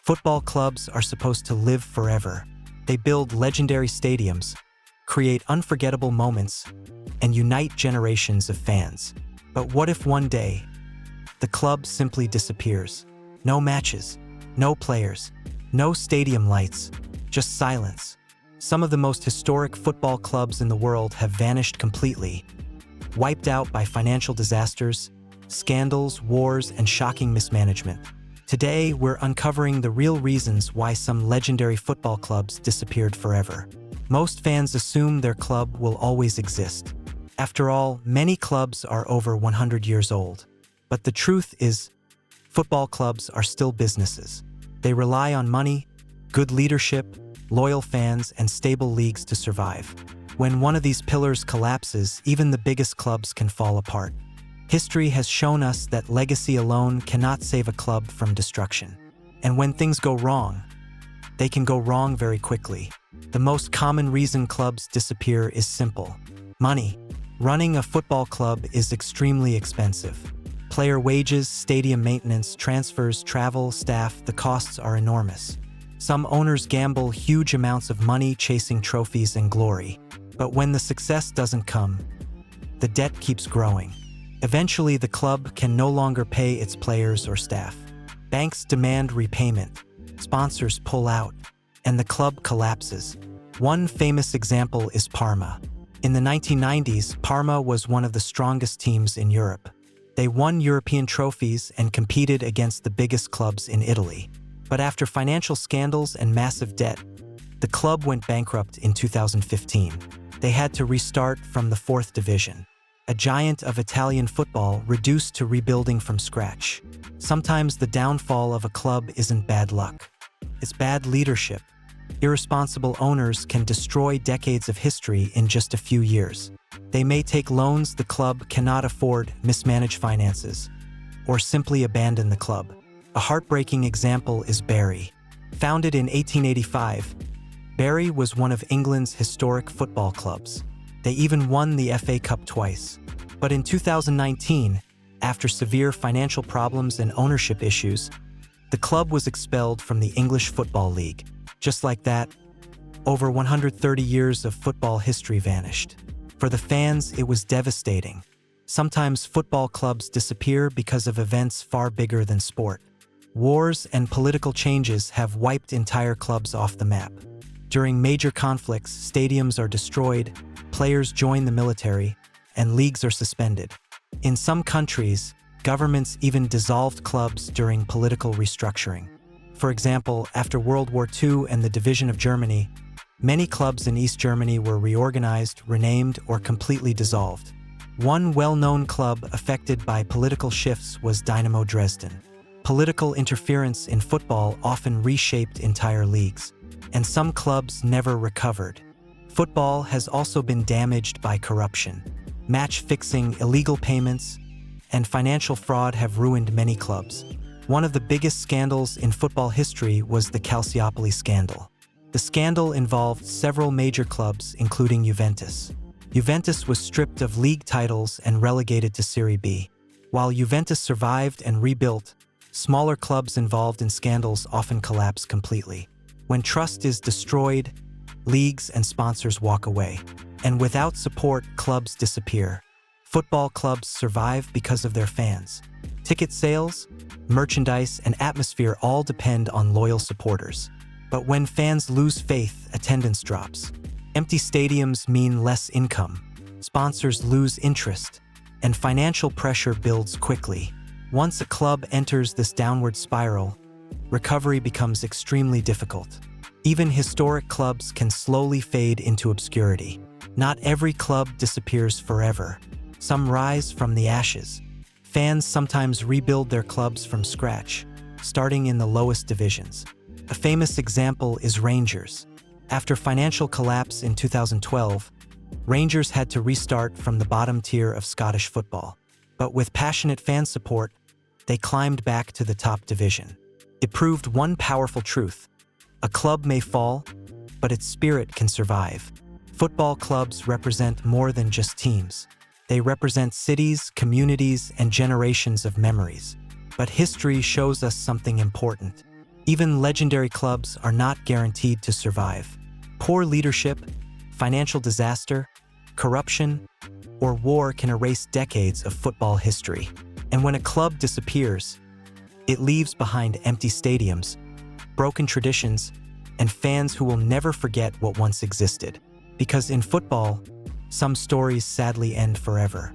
Football clubs are supposed to live forever. They build legendary stadiums, create unforgettable moments, and unite generations of fans. But what if one day, the club simply disappears? No matches, no players, no stadium lights, just silence. Some of the most historic football clubs in the world have vanished completely, wiped out by financial disasters, scandals, wars, and shocking mismanagement. Today, we're uncovering the real reasons why some legendary football clubs disappeared forever. Most fans assume their club will always exist. After all, many clubs are over 100 years old. But the truth is, football clubs are still businesses. They rely on money, good leadership, loyal fans, and stable leagues to survive. When one of these pillars collapses, even the biggest clubs can fall apart. History has shown us that legacy alone cannot save a club from destruction. And when things go wrong, they can go wrong very quickly. The most common reason clubs disappear is simple: money. Running a football club is extremely expensive. Player wages, stadium maintenance, transfers, travel, staff, the costs are enormous. Some owners gamble huge amounts of money chasing trophies and glory. But when the success doesn't come, the debt keeps growing. Eventually, the club can no longer pay its players or staff. Banks demand repayment, sponsors pull out, and the club collapses. One famous example is Parma. In the 1990s, Parma was one of the strongest teams in Europe. They won European trophies and competed against the biggest clubs in Italy. But after financial scandals and massive debt, the club went bankrupt in 2015. They had to restart from the 4th division. A giant of Italian football reduced to rebuilding from scratch. Sometimes the downfall of a club isn't bad luck. It's bad leadership. Irresponsible owners can destroy decades of history in just a few years. They may take loans the club cannot afford, mismanage finances, or simply abandon the club. A heartbreaking example is Bury. Founded in 1885, Bury was one of England's historic football clubs. They even won the FA Cup twice. But in 2019, after severe financial problems and ownership issues, the club was expelled from the English Football League. Just like that, over 130 years of football history vanished. For the fans, it was devastating. Sometimes football clubs disappear because of events far bigger than sport. Wars and political changes have wiped entire clubs off the map. During major conflicts, stadiums are destroyed, players join the military, and leagues are suspended. In some countries, governments even dissolved clubs during political restructuring. For example, after World War II and the division of Germany, many clubs in East Germany were reorganized, renamed, or completely dissolved. One well-known club affected by political shifts was Dynamo Dresden. Political interference in football often reshaped entire leagues, and some clubs never recovered. Football has also been damaged by corruption. Match fixing, illegal payments, and financial fraud have ruined many clubs. One of the biggest scandals in football history was the Calciopoli scandal. The scandal involved several major clubs, including Juventus. Juventus was stripped of league titles and relegated to Serie B. While Juventus survived and rebuilt, smaller clubs involved in scandals often collapse completely. When trust is destroyed, leagues and sponsors walk away. And without support, clubs disappear. Football clubs survive because of their fans. Ticket sales, merchandise, and atmosphere all depend on loyal supporters. But when fans lose faith, attendance drops. Empty stadiums mean less income. Sponsors lose interest, and financial pressure builds quickly. Once a club enters this downward spiral, recovery becomes extremely difficult. Even historic clubs can slowly fade into obscurity. Not every club disappears forever. Some rise from the ashes. Fans sometimes rebuild their clubs from scratch, starting in the lowest divisions. A famous example is Rangers. After financial collapse in 2012, Rangers had to restart from the bottom tier of Scottish football. But with passionate fan support, they climbed back to the top division. It proved one powerful truth: a club may fall, but its spirit can survive. Football clubs represent more than just teams. They represent cities, communities, and generations of memories. But history shows us something important. Even legendary clubs are not guaranteed to survive. Poor leadership, financial disaster, corruption, or war can erase decades of football history. And when a club disappears, it leaves behind empty stadiums, broken traditions, and fans who will never forget what once existed. Because in football, some stories sadly end forever.